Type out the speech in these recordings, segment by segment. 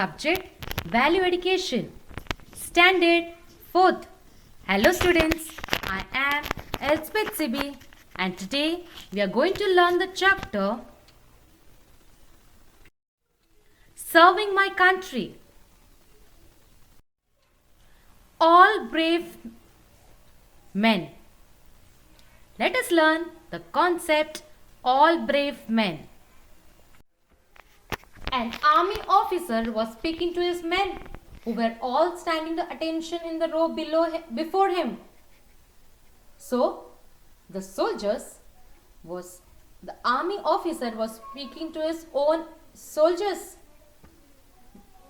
Subject Value Education. Standard 4th. Hello students, I am Elizabeth Sibi and today we are going to learn the chapter Serving My Country. All brave men. Let us learn the concept all brave men. An army officer was speaking to his men who were all standing to attention in the row before him. So, the army officer was speaking to his own soldiers.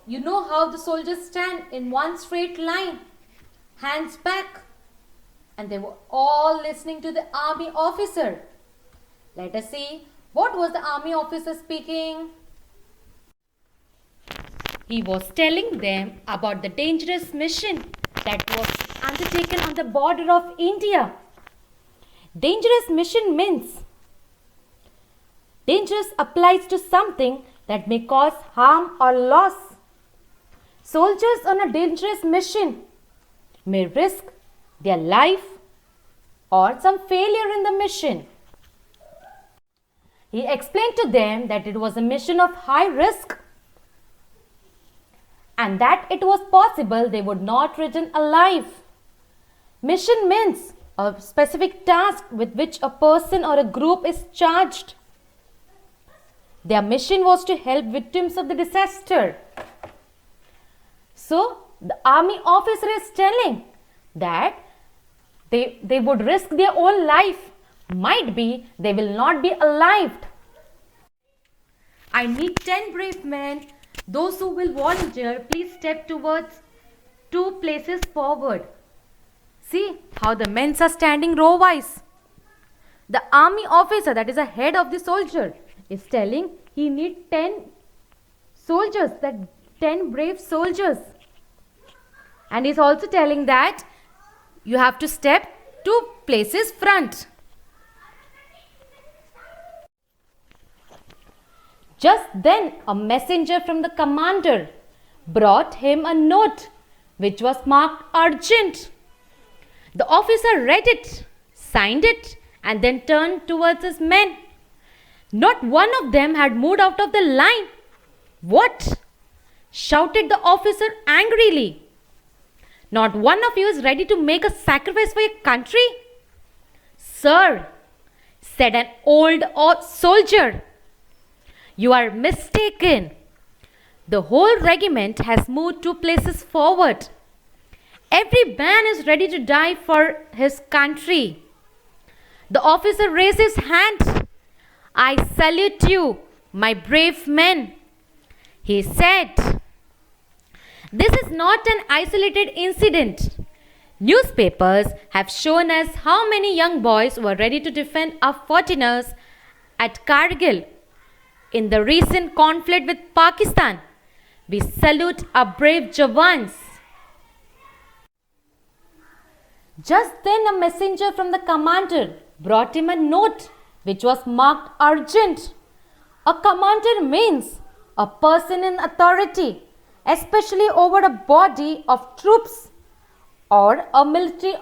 You know how the soldiers stand in one straight line, hands back, and they were all listening to the army officer. Let us see what was the army officer speaking. He was telling them about the dangerous mission that was undertaken on the border of India. Dangerous mission means dangerous applies to something that may cause harm or loss. Soldiers on a dangerous mission may risk their life or some failure in the mission. He explained to them that it was a mission of high risk and that it was possible they would not return alive. Mission means a specific task with which a person or a group is charged. Their mission was to help victims of the disaster. So, the army officer is telling that they would risk their own life. Might be they will not be alive. I need 10 brave men. Those who will volunteer, please step towards 2 places forward. See how the men are standing row-wise. The army officer, that is the head of the soldier, is telling he needs 10 soldiers, that 10 brave soldiers. And he is also telling that you have to step 2 places front. Just then a messenger from the commander brought him a note which was marked urgent. The officer read it, signed it, and then turned towards his men. Not one of them had moved out of the line. What? Shouted the officer angrily. Not one of you is ready to make a sacrifice for your country? Sir, said an old soldier, you are mistaken. The whole regiment has moved 2 places forward. Every man is ready to die for his country. The officer raised his hand. I salute you, my brave men. He said, this is not an isolated incident. Newspapers have shown us how many young boys were ready to defend our fortinaires at Kargil. In the recent conflict with Pakistan, we salute our brave Jawans. Just then a messenger from the commander brought him a note which was marked urgent. A commander means a person in authority, especially over a body of troops or a military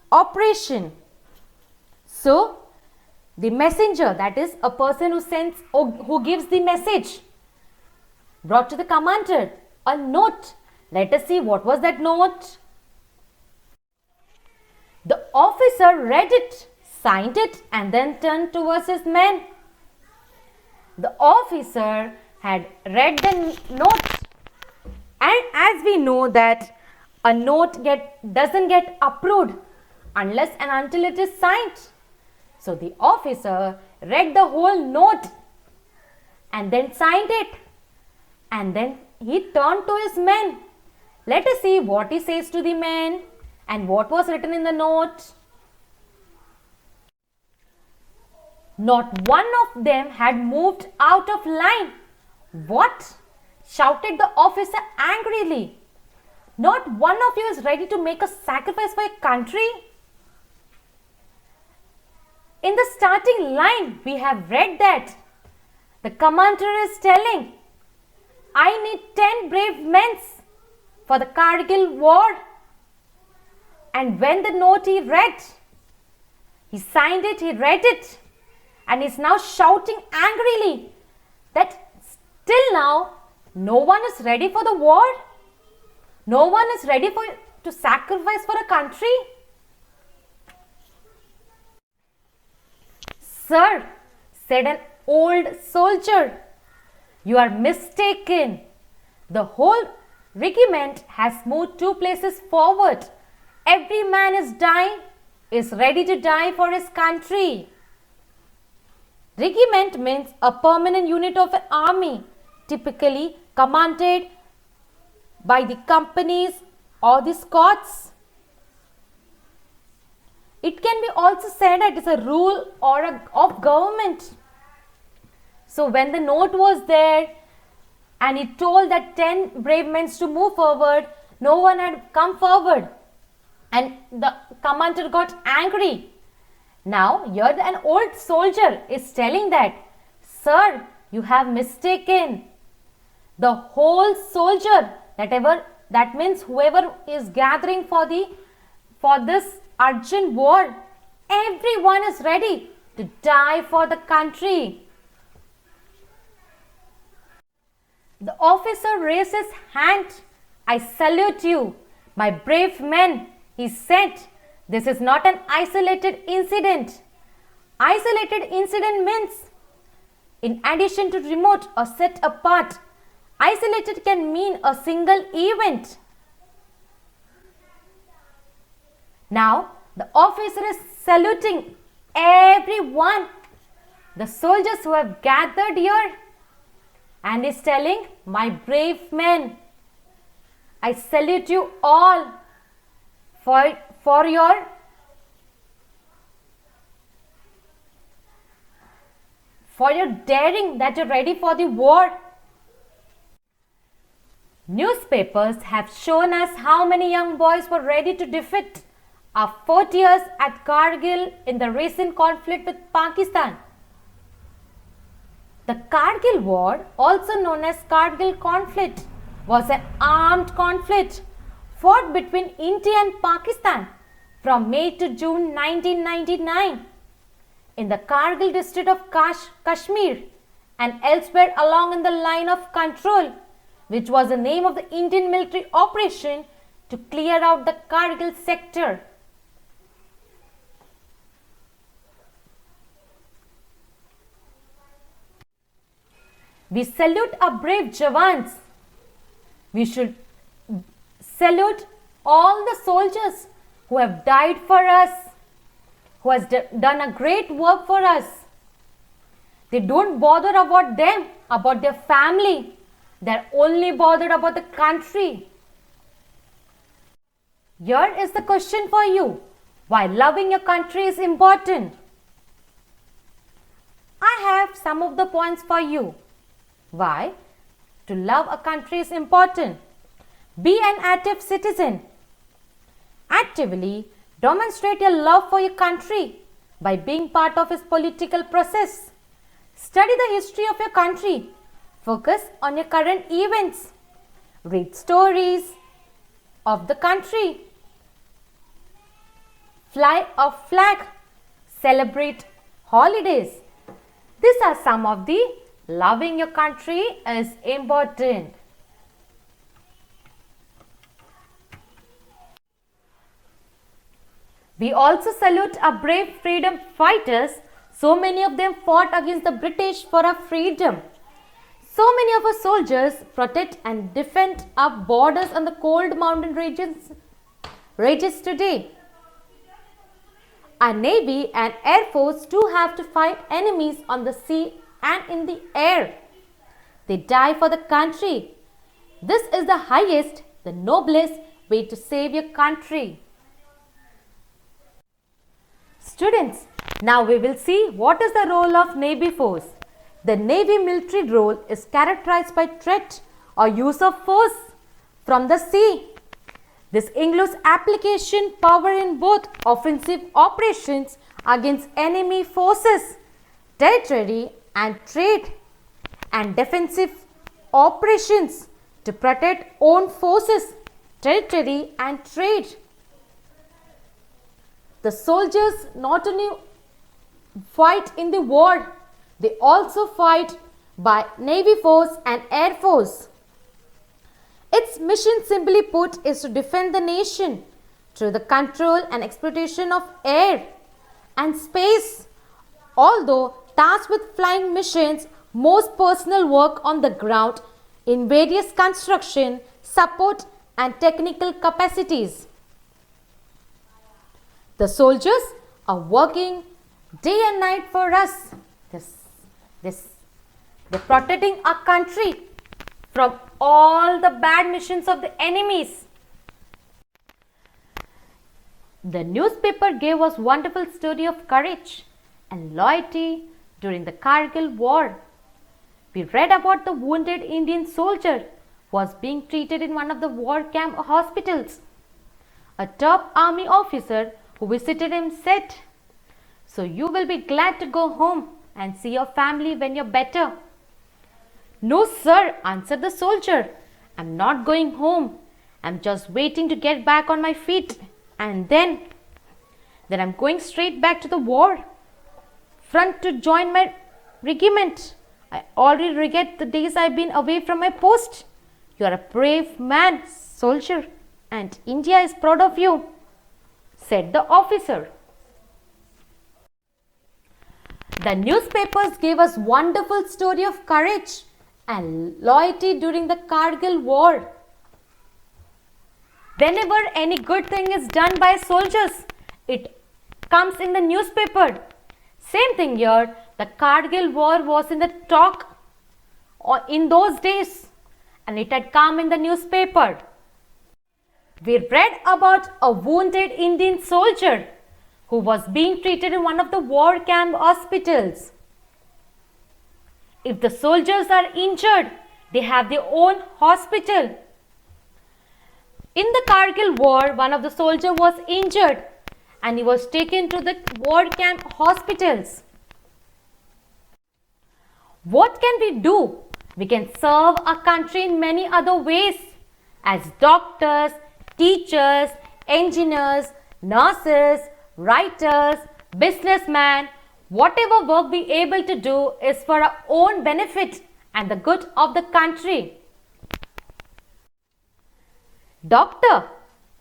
operation. So, the messenger, that is a person who sends or who gives the message, brought to the commander a note. Let us see what was that note. The officer read it, signed it, and then turned towards his men. The officer had read the note, and as we know that a note doesn't get approved unless and until it is signed. So the officer read the whole note and then signed it, and then he turned to his men. Let us see what he says to the men and what was written in the note. Not one of them had moved out of line. What? Shouted the officer angrily. Not one of you is ready to make a sacrifice for your country? In the starting line, we have read that the commander is telling I need 10 brave men for the Kargil war. And when the note he read, he signed it, he read it, and he's now shouting angrily that still now no one is ready for the war. No one is ready to sacrifice for a country. Sir, said an old soldier, you are mistaken. The whole regiment has moved 2 places forward. Every man is ready to die for his country. Regiment means a permanent unit of an army, typically commanded by the companies or the Scots. It can be also said that it is a rule of government. So when the note was there and he told that 10 brave men to move forward, no one had come forward. And the commander got angry. Now here an old soldier is telling that, sir, you have mistaken. The whole soldier, that means whoever is gathering for this urgent war, everyone is ready to die for the country. The officer raised his hand. I salute you, my brave men, he said. This is not an isolated incident. Isolated incident means, in addition to remote or set apart, isolated can mean a single event. Now, the officer is saluting everyone, the soldiers who have gathered here, and is telling, my brave men, I salute you all for your daring that you're ready for the war. Newspapers have shown us how many young boys were ready to defeat our 40ers at Kargil in the recent conflict with Pakistan. The Kargil War, also known as Kargil conflict, was an armed conflict fought between India and Pakistan from May to June 1999 in the Kargil district of Kashmir and elsewhere along in the line of control, which was the name of the Indian military operation to clear out the Kargil sector. We salute our brave Jawans. We should salute all the soldiers who have died for us, who has done a great work for us. They don't bother about them, about their family. They're only bothered about the country. Here is the question for you. Why loving your country is important? I have some of the points for you. Why? To love a country is important. Be an active citizen. Actively demonstrate your love for your country by being part of its political process. Study the history of your country. Focus on your current events. Read stories of the country. Fly a flag. Celebrate holidays. These are some of the loving your country is important. We also salute our brave freedom fighters. So many of them fought against the British for our freedom. So many of our soldiers protect and defend our borders and the cold mountain rages today. Our Navy and Air Force too have to fight enemies on the sea and in the air. They die for the country. This is the highest, the noblest way to save your country. Students, now we will see what is the role of Navy force. The Navy military role is characterized by threat or use of force from the sea. This includes application power in both offensive operations against enemy forces, territory and trade, and defensive operations to protect own forces, territory and trade. The soldiers not only fight in the war, they also fight by Navy Force and Air Force. Its mission, simply put, is to defend the nation through the control and exploitation of air and space. Although tasked with flying missions, most personnel work on the ground in various construction, support and technical capacities. The soldiers are working day and night for us. They're protecting our country from all the bad missions of the enemies. The newspaper gave us wonderful story of courage and loyalty during the Kargil war. We read about the wounded Indian soldier who was being treated in one of the war camp hospitals. A top army officer who visited him said, "So you will be glad to go home and see your family when you're better." "No, sir," answered the soldier. "I'm not going home. I'm just waiting to get back on my feet. And then I'm going straight back to the war front to join my regiment. I already regret the days I've been away from my post. You are a brave man, soldier, and India is proud of you," said the officer. The newspapers gave us wonderful story of courage and loyalty during the Kargil war. Whenever any good thing is done by soldiers, it comes in the newspaper. Same thing here. The Kargil war was in the talk in those days and it had come in the newspaper. We read about a wounded Indian soldier who was being treated in one of the war camp hospitals. If the soldiers are injured, they have their own hospital. In the Kargil war, one of the soldiers was injured and he was taken to the war camp hospitals. What can we do? We can serve our country in many other ways as doctors, teachers, engineers, nurses, writers, businessmen. Whatever work we are able to do is for our own benefit and the good of the country. Doctor.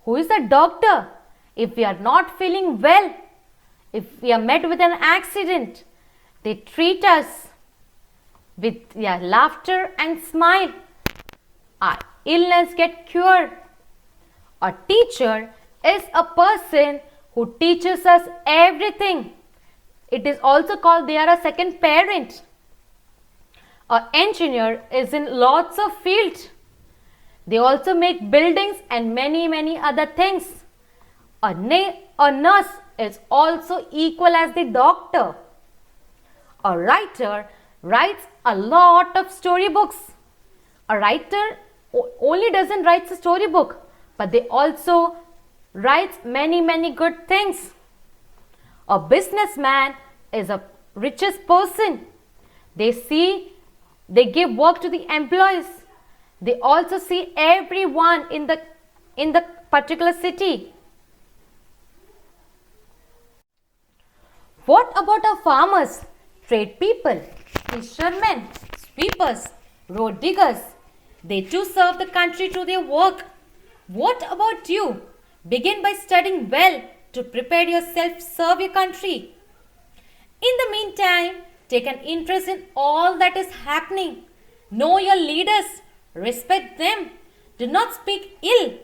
Who is a doctor? If we are not feeling well, if we are met with an accident, they treat us with laughter and smile. Our illness get cured. A teacher is a person who teaches us everything. It is also called they are a second parent. An engineer is in lots of fields. They also make buildings and many other things. A nurse is also equal as the doctor. A writer writes a lot of storybooks. A writer only doesn't write a storybook, but they also write many good things. A businessman is a richest person. They give work to the employees. They also see everyone in the particular city. What about our farmers, trade people, fishermen, sweepers, road diggers? They too serve the country through their work. What about you? Begin by studying well to prepare yourself to serve your country. In the meantime, take an interest in all that is happening. Know your leaders. Respect them. Do not speak ill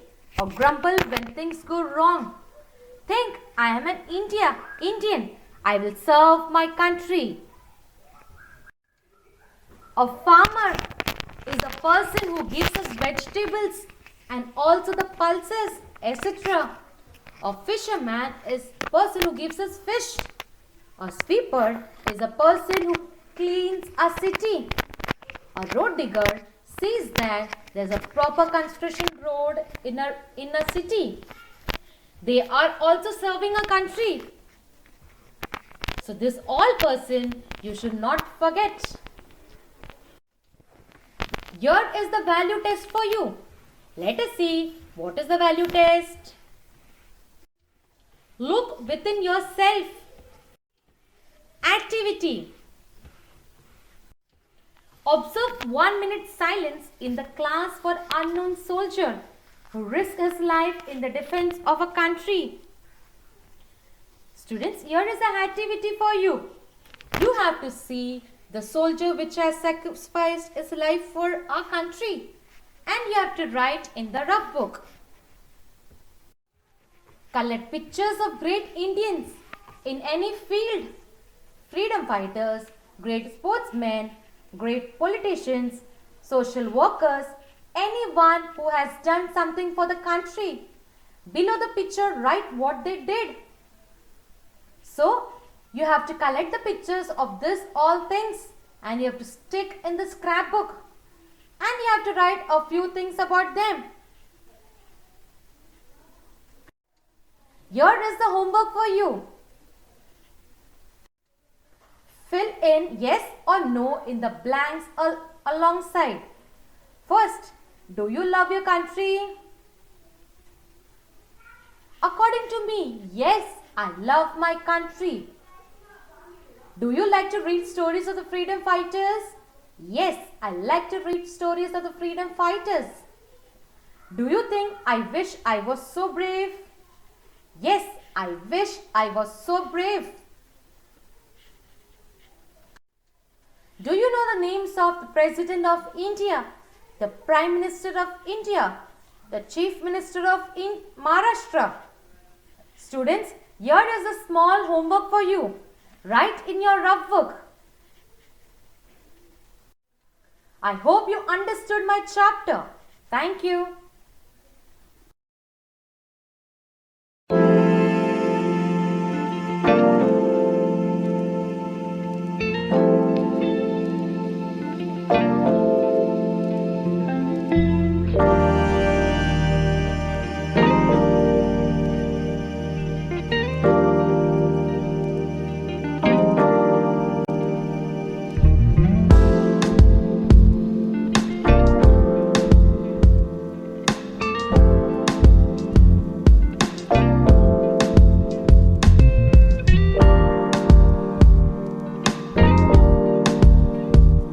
or grumble when things go wrong. Think, I am an Indian. I will serve my country. A farmer is a person who gives us vegetables and also the pulses, etc. A fisherman is a person who gives us fish. A sweeper is a person who cleans a city. A road digger sees that there is a proper construction road in a city. They are also serving a country. So this all person you should not forget. Here is the value test for you. Let us see what is the value test. Look within yourself. Activity. Observe 1 minute silence in the class for unknown soldier who risked his life in the defense of a country. Students, here is an activity for you. You have to see the soldier which has sacrificed his life for our country, and you have to write in the rough book. Collect pictures of great Indians in any field. Freedom fighters, great sportsmen, great politicians, social workers, anyone who has done something for the country. Below the picture, write what they did. So, you have to collect the pictures of this all things and you have to stick in the scrapbook and you have to write a few things about them. Here is the homework for you. Fill in yes or no in the blanks alongside. First, do you love your country? According to me, yes, I love my country. Do you like to read stories of the freedom fighters? Yes, I like to read stories of the freedom fighters. Do you think I wish I was so brave? Yes, I wish I was so brave. Do you know the names of the President of India, the Prime Minister of India, the Chief Minister of Maharashtra? Students, here is a small homework for you. Write in your rough book. I hope you understood my chapter. Thank you.